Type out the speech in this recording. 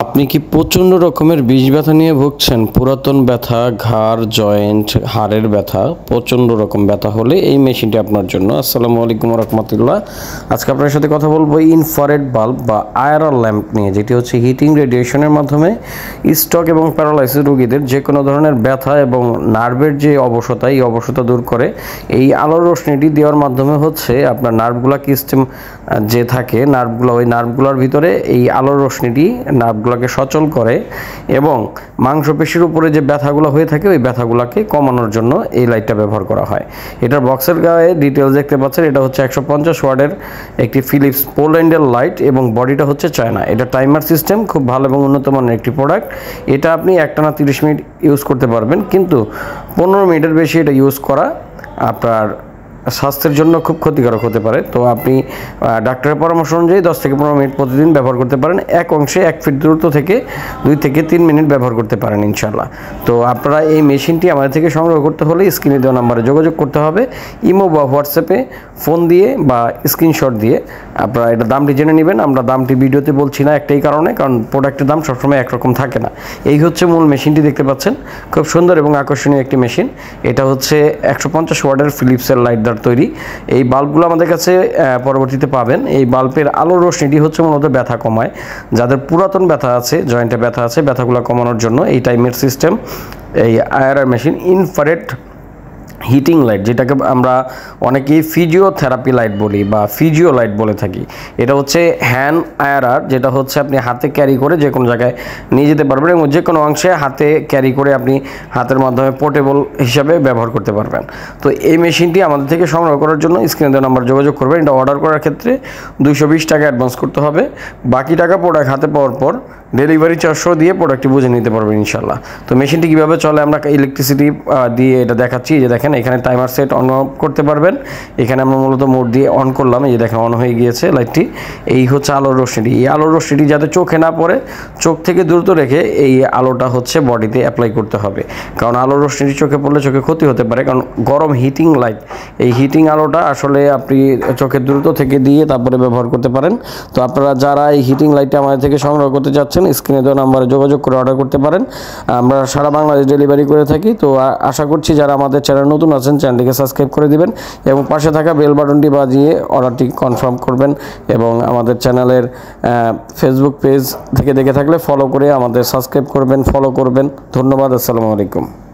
আপনি কি প্রচণ্ড রকমের বিষ ব্যথা নিয়ে ভুগছেন? পুরাতন ব্যথা, ঘাড়, জয়েন্ট, হাড়ের ব্যথা, প্রচণ্ড রকম ব্যথা হলে এই মেশিনটি আপনার জন্য। আসসালামু আলাইকুম রহমতুল্লাহ। আজকে আপনার সাথে কথা বলবো ইনফ্রারেড বাল্ব বা আইআরআর ল্যাম্প নিয়ে, যেটি হচ্ছে হিটিং রেডিয়েশনের মাধ্যমে স্ট্রোক এবং প্যারালাইসিস রোগীদের যে কোনো ধরনের ব্যথা এবং নার্ভের যে অবশতা, এই অবশতা দূর করে। এই আলোর রশ্মিটি দেওয়ার মাধ্যমে হচ্ছে আপনার নার্ভগুলা সিস্টেম যে থাকে, নার্ভগুলো, ওই নার্ভগুলোর ভিতরে এই আলোর রশ্মিটি নার্ভগুলোকে সচল করে এবং মাংসপেশির উপরে যে ব্যথাগুলো হয়ে থাকে ওই ব্যথাগুলোকে কমানোর জন্য এই লাইটটা ব্যবহার করা হয়। এটার বক্সের গায়ে ডিটেলস দেখতে পাচ্ছেন। এটা হচ্ছে 150 ওয়াটের একটি ফিলিপস পোল্যান্ডের লাইট এবং বডিটা হচ্ছে চায়না। এটা টাইমার সিস্টেম, খুব ভালো এবং উন্নত মানের একটি প্রোডাক্ট। এটা আপনি একটানা 30 মিনিট ইউজ করতে পারবেন, কিন্তু 15 মিনিটের বেশি এটা ইউজ করা আপনার স্বাস্থ্যের জন্য খুব ক্ষতিকারক হতে পারে। তো আপনি ডাক্তারের পরামর্শ অনুযায়ী 10 থেকে 15 মিনিট প্রতিদিন ব্যবহার করতে পারেন। এক অংশে 1 ফিট দূরত্ব থেকে 2 থেকে 3 মিনিট ব্যবহার করতে পারেন ইনশাল্লাহ। তো আপনারা এই মেশিনটি আমাদের থেকে সংগ্রহ করতে হলে স্ক্রিনে দেওয়া নাম্বারে যোগাযোগ করতে হবে। ইমো বা হোয়াটসঅ্যাপে ফোন দিয়ে বা স্ক্রিনশট দিয়ে আপনারা এটা দামটি জেনে নেবেন। আমরা দামটি ভিডিওতে বলছি না একটাই কারণে, কারণ প্রোডাক্টের দাম সবসময় একরকম থাকে না। এই হচ্ছে মূল মেশিনটি, দেখতে পাচ্ছেন খুব সুন্দর এবং আকর্ষণীয় একটি মেশিন। এটা হচ্ছে 150 ওয়াটের ফিলিপসের লাইট দ্বারা তৈরি। এই বাল্বগুলো আমাদের কাছে পরবর্তীতে পাবেন। এই বাল্বের আলোর রশ্মিটি হচ্ছে মূলত ব্যথা কমায়। যাদের পুরাতন ব্যথা আছে, জয়েন্টে ব্যথা আছে, ব্যথাগুলো কমানোর জন্য এই টাইমের সিস্টেম, এই IRR machine infrared heating light, যেটাকে আমরা অনেকেই ফিজিওথেরাপি লাইট বলি বা ফিজিও লাইট বলে থাকি। এটা হচ্ছে হ্যান্ড আইআরআর, যেটা হচ্ছে আপনি হাতে ক্যারি করে যে কোনো জায়গায় নিয়ে যেতে পারবেন এবং যে কোনো অংশে হাতে ক্যারি করে আপনি হাতের মাধ্যমে পোর্টেবল হিসাবে ব্যবহার করতে পারবেন। তো এই মেশিনটি আমাদের থেকে সংগ্রহ করার জন্য স্ক্রিনে দেওয়া নাম্বার যোগাযোগ করবেন। এটা অর্ডার করার ক্ষেত্রে 220 টাকা অ্যাডভান্স করতে হবে। বাকি টাকা প্রোডাক্ট হাতে পাওয়ার পর ডেলিভারি চার্জ দিয়ে প্রোডাক্টটি বুঝে নিতে পারবেন ইনশাল্লাহ। তো মেশিনটি কীভাবে চলে আমরা ইলেকট্রিসিটি দিয়ে এটা দেখাচ্ছি। যে দেখেন এখানে টাইমার সেট অন অফ করতে পারবেন। এখানে আমরা মূলত মোড দিয়ে অন করলাম, এই যে দেখেন অন হয়ে গিয়েছে লাইটটি। এই হচ্ছে আলোর রশ্মিটি। এই আলোর রশ্মিটি যাতে চোখে না পড়ে, চোখ থেকে দূরত্ব রেখে এই আলোটা হচ্ছে বডিতে অ্যাপ্লাই করতে হবে, কারণ আলোর রশ্মিটি চোখে পড়লে চোখে ক্ষতি হতে পারে। কারণ গরম হিটিং লাইট, এই হিটিং আলোটা আসলে আপনি চোখের দূরত্ব থেকে দিয়ে তারপরে ব্যবহার করতে পারেন। তো আপনারা যারা এই হিটিং লাইটটা আমাদের থেকে সংগ্রহ করতে যাচ্ছেন, স্ক্রিনে দেওয়া নাম্বারে যোগাযোগ করে অর্ডার করতে পারেন। আমরা সারা বাংলাদেশ ডেলিভারি করে থাকি। তো আশা করছি যারা আমাদের চ্যানেল নতুন আছেন, চ্যানেলটিকে সাবস্ক্রাইব করে দিবেন এবং পাশে থাকা বেল বাটনটি বাজিয়ে অর্ডারটি কনফার্ম করবেন। এবং আমাদের চ্যানেলের ফেসবুক পেজ থেকে দেখে থাকলে ফলো করে আমাদের সাবস্ক্রাইব করবেন, ফলো করবেন। ধন্যবাদ। আসসালামু আলাইকুম।